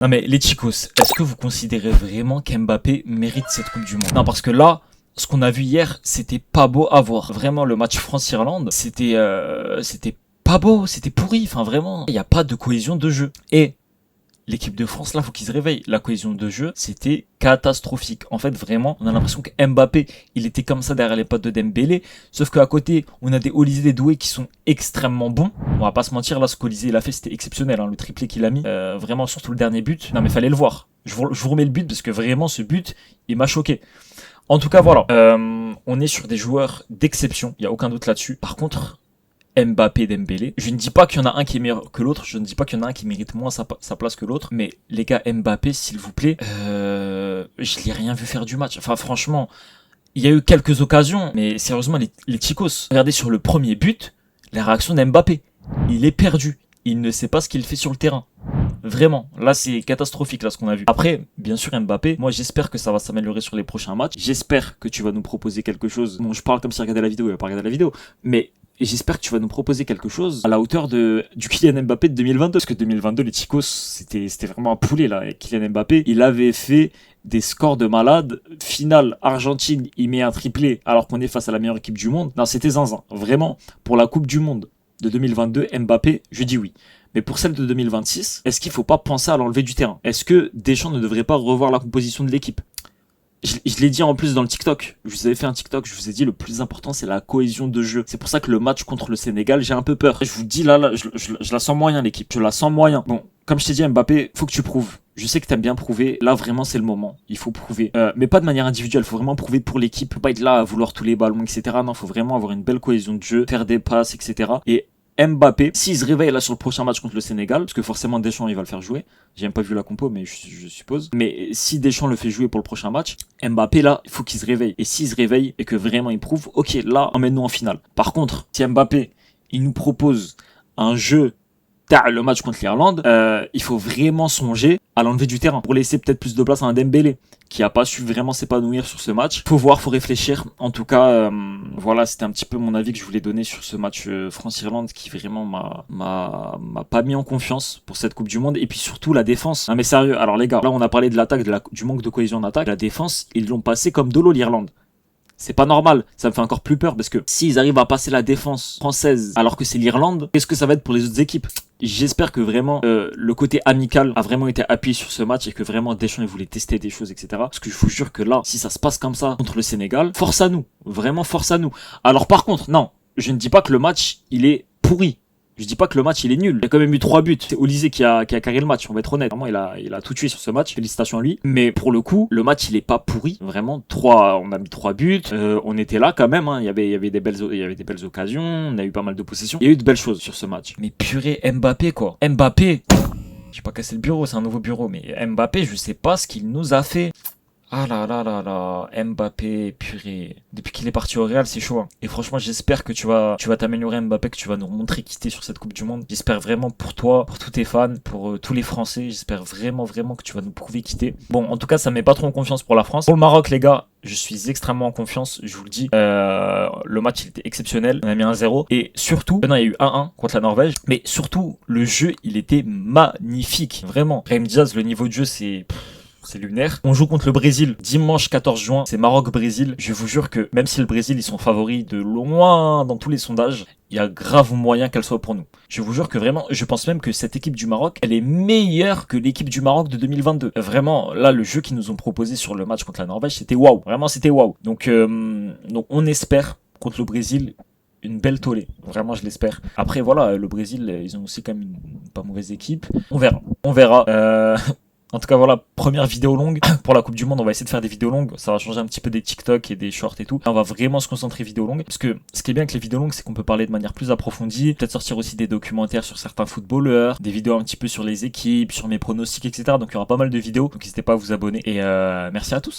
Non mais les chicos, est-ce que vous considérez vraiment qu'Mbappé mérite cette Coupe du Monde? Non, parce que là, ce qu'on a vu hier, c'était pas beau à voir. Vraiment, le match France-Irlande, c'était pas beau, c'était pourri. Enfin, vraiment, il n'y a pas de cohésion de jeu. Et l'équipe de France, là, faut qu'ils se réveillent. La cohésion de jeu, c'était catastrophique. En fait, vraiment, on a l'impression que Mbappé, il était comme ça derrière les potes de Dembélé. Sauf qu'à côté, on a des Olysée, des Doué qui sont extrêmement bons. On va pas se mentir, là, ce qu'Olysée, il a fait, c'était exceptionnel. Hein, le triplé qu'il a mis, vraiment, surtout le dernier but. Non, mais fallait le voir. Je vous remets le but parce que vraiment, ce but, il m'a choqué. En tout cas, voilà. On est sur des joueurs d'exception. Il n'y a aucun doute là-dessus. Par contre, Mbappé, Dembélé. Je ne dis pas qu'il y en a un qui est meilleur que l'autre, je ne dis pas qu'il y en a un qui mérite moins sa place que l'autre, mais les gars, Mbappé, s'il vous plaît, je l'ai rien vu faire du match. Enfin, franchement, il y a eu quelques occasions, mais sérieusement, les chicos, regardez sur le premier but, la réaction d'Mbappé. Il est perdu. Il ne sait pas ce qu'il fait sur le terrain. Vraiment, là c'est catastrophique là ce qu'on a vu. Après, bien sûr Mbappé, moi j'espère que ça va s'améliorer sur les prochains matchs. J'espère que tu vas nous proposer quelque chose. Bon, je parle comme si regardait la vidéo, il va pas regarder la vidéo, mais j'espère que tu vas nous proposer quelque chose à la hauteur du Kylian Mbappé de 2022. Parce que 2022, les chicos, c'était vraiment un poulet là. Et Kylian Mbappé, il avait fait des scores de malade. Finale, Argentine, il met un triplé alors qu'on est face à la meilleure équipe du monde. Non, c'était zinzin. Vraiment, pour la Coupe du Monde de 2022, Mbappé, je dis oui. Mais pour celle de 2026, est-ce qu'il ne faut pas penser à l'enlever du terrain? Est-ce que Deschamps ne devrait pas revoir la composition de l'équipe? Je l'ai dit en plus dans le TikTok. Je vous avais fait un TikTok, je vous ai dit le plus important c'est la cohésion de jeu. C'est pour ça que le match contre le Sénégal, j'ai un peu peur. Je vous dis là, je la sens moyen l'équipe. Je la sens moyen. Bon, comme je t'ai dit Mbappé, faut que tu prouves. Je sais que t'aimes bien prouver. Là vraiment c'est le moment. Il faut prouver. Mais pas de manière individuelle. Faut vraiment prouver pour l'équipe. Faut pas être là à vouloir tous les ballons, etc. Non, faut vraiment avoir une belle cohésion de jeu, faire des passes, etc. Et Mbappé, s'il se réveille là sur le prochain match contre le Sénégal, parce que forcément Deschamps il va le faire jouer, j'ai même pas vu la compo mais je suppose, mais si Deschamps le fait jouer pour le prochain match, Mbappé là, il faut qu'il se réveille, et s'il se réveille et que vraiment il prouve, ok là, emmène-nous en finale. Par contre, si Mbappé, il nous propose un jeu le match contre l'Irlande, il faut vraiment songer à l'enlever du terrain pour laisser peut-être plus de place à un Dembélé qui a pas su vraiment s'épanouir sur ce match. Faut voir, faut réfléchir. En tout cas, voilà, c'était un petit peu mon avis que je voulais donner sur ce match France-Irlande qui vraiment m'a pas mis en confiance pour cette Coupe du Monde. Et puis surtout la défense. Non mais sérieux, alors les gars, là on a parlé de l'attaque, du manque de cohésion en attaque. La défense, ils l'ont passé comme de l'eau l'Irlande. C'est pas normal, ça me fait encore plus peur parce que s'ils arrivent à passer la défense française alors que c'est l'Irlande, qu'est-ce que ça va être pour les autres équipes? J'espère que vraiment le côté amical a vraiment été appuyé sur ce match et que vraiment Deschamps voulait tester des choses, etc. Parce que je vous jure que là, si ça se passe comme ça contre le Sénégal, force à nous, vraiment force à nous. Alors par contre, non, je ne dis pas que le match il est pourri. Je dis pas que le match il est nul. Il y a quand même eu 3 buts. C'est Olysée qui a carré le match, on va être honnête. Vraiment, il a tout tué sur ce match. Félicitations à lui. Mais pour le coup, le match il est pas pourri. Vraiment, on a mis 3 buts. On était là quand même. Hein. Il y avait des belles occasions. On a eu pas mal de possessions. Il y a eu de belles choses sur ce match. Mais purée, Mbappé quoi. Mbappé. J'ai pas cassé le bureau, c'est un nouveau bureau. Mais Mbappé, je sais pas ce qu'il nous a fait. Ah là là là là, Mbappé, purée. Depuis qu'il est parti au Real, c'est chaud. Hein. Et franchement, j'espère que tu vas t'améliorer Mbappé, que tu vas nous montrer qui t'es sur cette Coupe du Monde. J'espère vraiment pour toi, pour tous tes fans, pour tous les Français. J'espère vraiment que tu vas nous prouver qui t'es. Bon, en tout cas, ça me met pas trop en confiance pour la France. Pour le Maroc, les gars, je suis extrêmement en confiance, je vous le dis. Le match, il était exceptionnel. On a mis 1-0. Et surtout, non, il y a eu 1-1 contre la Norvège. Mais surtout, le jeu, il était magnifique. Vraiment. Brahim Diaz, le niveau de jeu, c'est lunaire. On joue contre le Brésil dimanche 14 juin. C'est Maroc-Brésil. Je vous jure que même si le Brésil, ils sont favoris de loin dans tous les sondages, il y a grave moyen qu'elle soit pour nous. Je vous jure que vraiment, je pense même que cette équipe du Maroc, elle est meilleure que l'équipe du Maroc de 2022. Vraiment, là, le jeu qu'ils nous ont proposé sur le match contre la Norvège, c'était waouh. Vraiment, c'était waouh. Donc on espère contre le Brésil une belle tollée. Vraiment, je l'espère. Après, voilà, le Brésil, ils ont aussi quand même une pas mauvaise équipe. On verra. On verra. En tout cas, voilà, première vidéo longue. Pour la Coupe du Monde, on va essayer de faire des vidéos longues. Ça va changer un petit peu des TikTok et des shorts et tout. Là, on va vraiment se concentrer vidéo longue. Parce que ce qui est bien avec les vidéos longues, c'est qu'on peut parler de manière plus approfondie. Peut-être sortir aussi des documentaires sur certains footballeurs, des vidéos un petit peu sur les équipes, sur mes pronostics, etc. Donc, il y aura pas mal de vidéos. Donc, n'hésitez pas à vous abonner. Et merci à tous.